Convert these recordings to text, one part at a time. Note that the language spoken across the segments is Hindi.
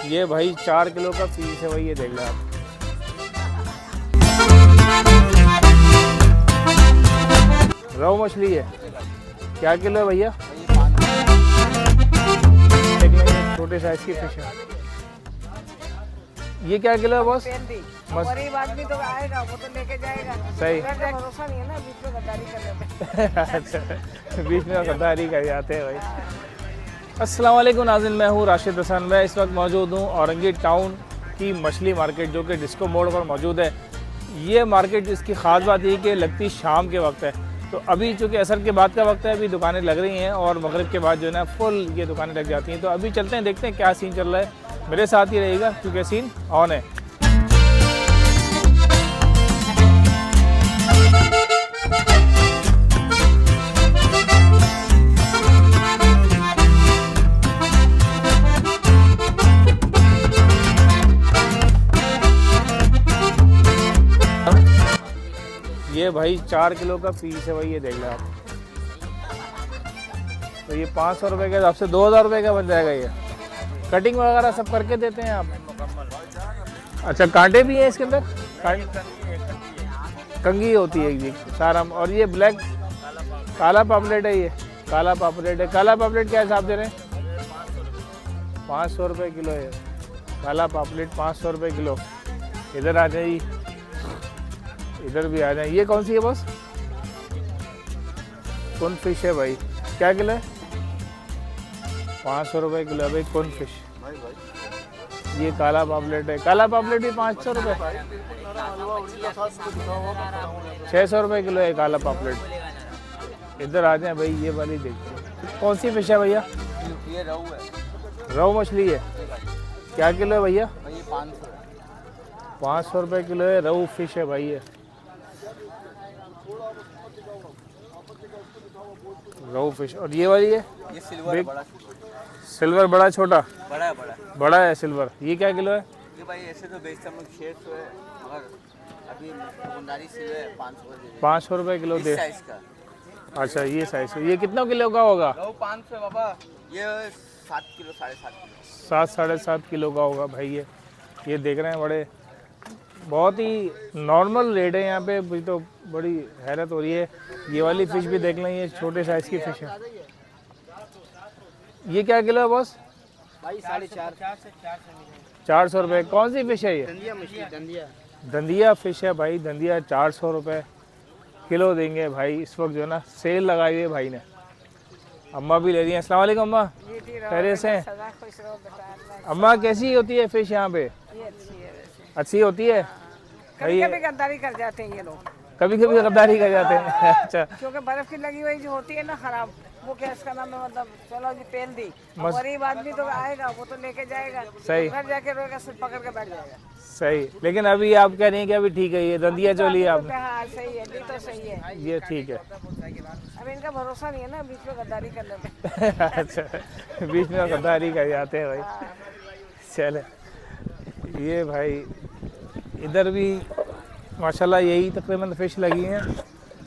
ये भाई 4 किलो का पीस है भाई, ये देख लो आप। रोहू मछली है, क्या किलो है भैया? देख लेंगे, छोटे साइज की फिश है। ये क्या किलो है बॉस? गरीब आदमी तो आएगा, वो तो लेके जाएगा। सही। भरोसा नहीं है ना, बीच में गद्दारी कर लेते हैं। अच्छा, बीच में गद्दारी कर जाते हैं भाई। अस्सलाम वालेकुम नाज़रीन, मैं हूँ राशिद हसन। मैं इस वक्त मौजूद हूँ औरंगी टाउन की मछली मार्केट, जो कि डिस्को मोड़ पर मौजूद है। ये मार्केट इसकी ख़ास बात ये कि लगती शाम के वक्त है, तो अभी चूँकि असर के बाद का वक्त है, अभी दुकानें लग रही हैं और मगरिब के बाद जो है ना फुल ये दुकानें लग जाती हैं। तो अभी चलते हैं, देखते हैं क्या सीन चल रहा है। मेरे साथ ही रहेगा क्योंकि सीन ऑन है। ये भाई 4 किलो का पीस है भाई, ये देख लो आप। तो ये 500 रुपये के हिसाब से 2000 रुपये का बन जाएगा। ये कटिंग वगैरह सब करके देते हैं आप? अच्छा, कांटे भी हैं इसके अंदर? कंगी होती है जी सारा। और ये ब्लैक काला पापलेट है, ये काला पापलेट है। काला पापलेट क्या हिसाब दे रहे हैं? 500 रुपये किलो है काला पापलेट, 500 रुपये किलो। इधर आ जाइए, इधर भी आ जाए। ये कौन सी है बॉस? कौन फिश है भाई, क्या किलो है? 500 रुपये किलो है भाई कौन फिश। ये काला पापलेट है, काला पापलेट भी 500 रुपये। 600 रुपये किलो है काला पापलेट। इधर आ जाए भाई, ये वाली देखते हैं कौन सी फिश है भैया? ये रोहू है। रोहू मछली है, क्या किलो है भैया? 500 रुपये किलो है। रोहू फिश है भाई ये, रोहू फिश। और ये वाली है? ये सिल्वर बड़ा, सिल्वर बड़ा छोटा? बड़ा है, बड़ा बड़ा है सिल्वर। ये क्या किलो है? ये भाई ऐसे तो बेचते हम लोग 600 है, मगर अभी दुकानदारी से है 500 500 रुपये किलो दे। साइज का। अच्छा, ये साइज है। ये कितना किलो का होगा? रोहू 500 बाबा। ये 7 किलो 7.5 किलो 7 साढ़े 7 किलो का होगा भाई ये देख रहे हैं। बड़े बहुत ही नॉर्मल रेट है यहाँ पे। भी तो बड़ी हैरत हो रही है। ये वाली फ़िश भी देख लें, ये छोटे साइज़ की फ़िश है। ये क्या किलो है बॉस? भाई 450 से 400 रुपये। कौन सी फ़िश है ये? दंदिया मछली, दंदिया दंदिया फ़िश है भाई। दंदिया 400 रुपये किलो देंगे भाई। इस वक्त जो है ना सेल लगाई हुई है भाई ने। अम्मा भी ले रही हैं। अस्सलाम वालेकुम अम्मा, खैरियत से हैं? अम्मा कैसी होती है फ़िश यहाँ पे? अच्छी होती है। कभी कभी गद्दारी कर जाते हैं ये लोग, कभी कभी गद्दारी कर जाते हैं। अच्छा, क्योंकि बर्फ की लगी हुई जो होती है ना खराब, वो क्या इसका नाम है, मतलब चलो जी पेल दी। गरीब आदमी तो आएगा, वो तो लेके जाएगा। सही। घर जाके रोएगा, सिर पकड़ के बैठ जाएगा। सही। लेकिन अभी आप कह रही हैं कि अभी ठीक है, ये दंदिया जो लिया आपने? हाँ सही है, ली तो सही है, ये ठीक है। अब इनका भरोसा नहीं है ना, बीच में गद्दारी कर लेते हैं। अच्छा, बीच में गद्दारी कर जाते हैं भाई। चले, ये भाई इधर भी माशाल्लाह यही तकरीबन फ़िश लगी हैं।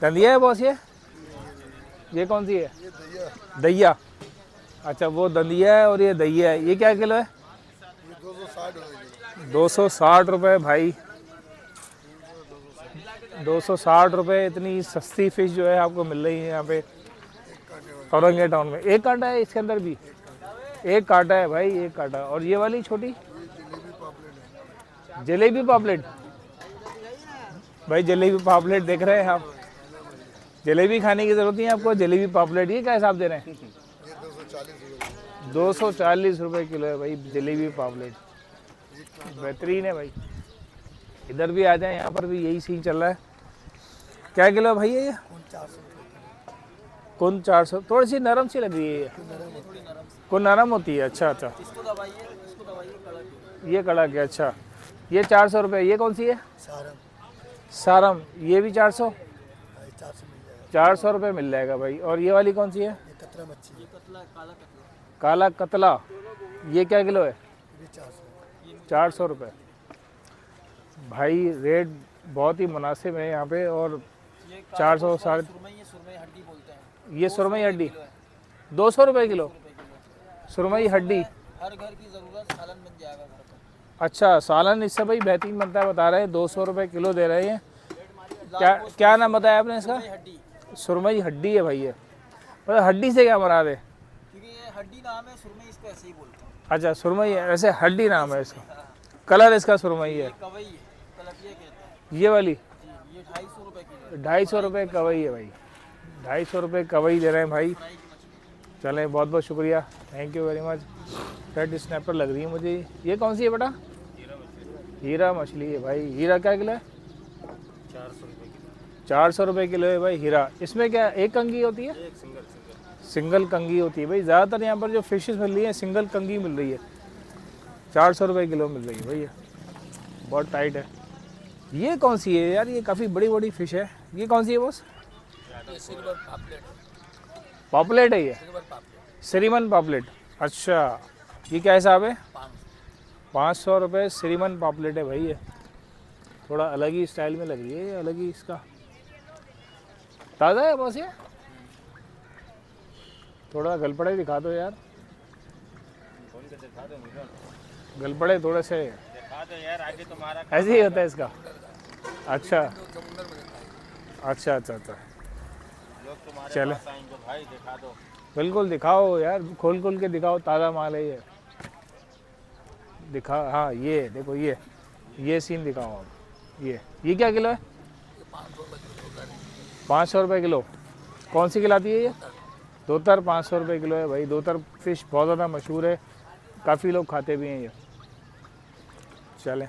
दंदिया है बॉस ये कौन सी है? दहिया। अच्छा, वो दंदिया है और ये दहिया है। ये क्या किलो है? 260 रुपये भाई। 260 रुपये। इतनी सस्ती फ़िश जो है आपको मिल रही है यहाँ पे औरंगी टाउन में। एक कांटा है इसके अंदर भी? एक कांटा है भाई, एक कांटा। और ये वाली छोटी जलेबी पापलेट भाई, जलेबी पापलेट देख रहे हैं आप? जलेबी खाने की ज़रूरत नहीं है आपको, जलेबी पापलेट। ये क्या हिसाब दे रहे हैं? 240 रुपये किलो है भाई जलेबी पापलेट। बेहतरीन है भाई। इधर भी आ जाए, यहाँ पर भी यही सीन चल रहा है। क्या किलो भाई है ये? कौन 400? थोड़ी सी नरम सी लग रही है ये। कौन नरम होती है? अच्छा अच्छा, ये कड़क है। अच्छा, ये 400 रुपये। ये कौन सी है? सारम। ये भी 400? 400 रुपये मिल जाएगा भाई। और ये वाली कौन सी है? काला कतला। ये क्या किलो है? 400 रुपये भाई। रेट बहुत ही मुनासिब है यहाँ पे। और 400 साढ़े, ये सुरमई हड्डी 200 रुपये किलो। सुरमई हड्डी हर घर की ज़रूरत सालन बन जाएगा घर पर। अच्छा, सालन इससे भाई बेहतरीन बनता है, बता रहे हैं 200 रुपये किलो दे रहे हैं। क्या नाम बताया आपने इसका? हड्डी, सुरमई हड्डी है भाई ये, मतलब हड्डी से क्या बना रहे? क्योंकि ये हड्डी नाम है, सुरमई इसको ऐसे ही बोलते हैं। अच्छा, सुरमई है, ऐसे हड्डी नाम है इसका। कलर इसका सुरमई है। कवई है, तलपिया कहते हैं ये वाली जी। ये 250 रुपये किलो है। 250 रुपये कवई है भाई, 250 रुपये कवई दे रहे हैं भाई। फ्राई की मछली। चलें, बहुत बहुत शुक्रिया, thank you very much. Red snapper लग रही है मुझे। ये कौन सी है बेटा? हीरा मछली है भाई। हीरा क्या किलो है? 400 रुपये किलो। 400 रुपये किलो है भाई हीरा। इसमें क्या एक कंगी होती है? एक सिंगल सिंगल कंगी होती है भाई। ज़्यादातर यहाँ पर जो फिशेस मिल रही है सिंगल कंगी मिल रही है। 400 रुपये किलो मिल रही है भैया, बहुत टाइट है। ये कौन सी है यार? ये काफ़ी बड़ी बड़ी फिश है। ये कौन सी है बॉस? सिल्वर पापलेट। पॉपलेट है ये? सिल्वर पापलेट श्रीमन पॉपलेट। अच्छा, ये क्या हिसाब है? 500। 500 रुपये श्रीमन पॉपलेट है भाई। ये थोड़ा अलग ही स्टाइल में लग रही है, अलग ही इसका। ताज़ा है बॉस ये? थोड़ा गलपड़े दिखा दो यार, गलपड़े थोड़े से दिखा दो यार, आगे तुम्हारा ऐसे ही होता है इसका। अच्छा अच्छा अच्छा अच्छा, लोग तुम्हारे चले पास आएंगे भाई, दिखा दो। बिल्कुल दिखाओ यार, खोल खोल के दिखाओ, ताज़ा माल है ये। दिखा, हाँ ये देखो, ये सीन दिखाओ आप। ये क्या किलो है? 500 रुपये किलो। कौन सी खिलाती है ये? दोतर। 500 रुपये किलो है भाई। दोतर फिश बहुत ज़्यादा मशहूर है, काफ़ी लोग खाते भी हैं ये। चलें,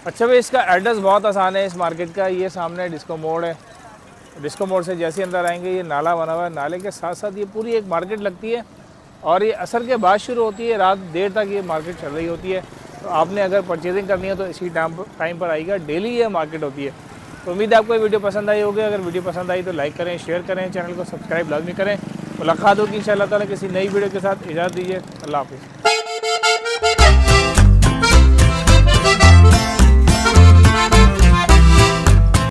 अच्छा भाई, इसका एड्रेस बहुत आसान है इस मार्केट का। ये सामने डिस्को मोड़ है। डिस्को मोड़ से जैसे अंदर आएंगे ये नाला बना हुआ है, नाले के साथ साथ ये पूरी एक मार्केट लगती है और ये असर के बाद शुरू होती है, रात देर तक ये मार्केट चल रही होती है। तो आपने अगर परचेजिंग करनी है तो इसी टाइम पर आइएगा, डेली ये मार्केट होती है। तो उम्मीद है आपको ये वीडियो पसंद आई होगी। अगर वीडियो पसंद आई तो लाइक करें, शेयर करें, चैनल को सब्सक्राइब लाजमी करें। मुलाकात होगी इंशाअल्लाह ताला किसी नई वीडियो के साथ। इजाज़त दीजिए, अल्लाह हाफ़िज़।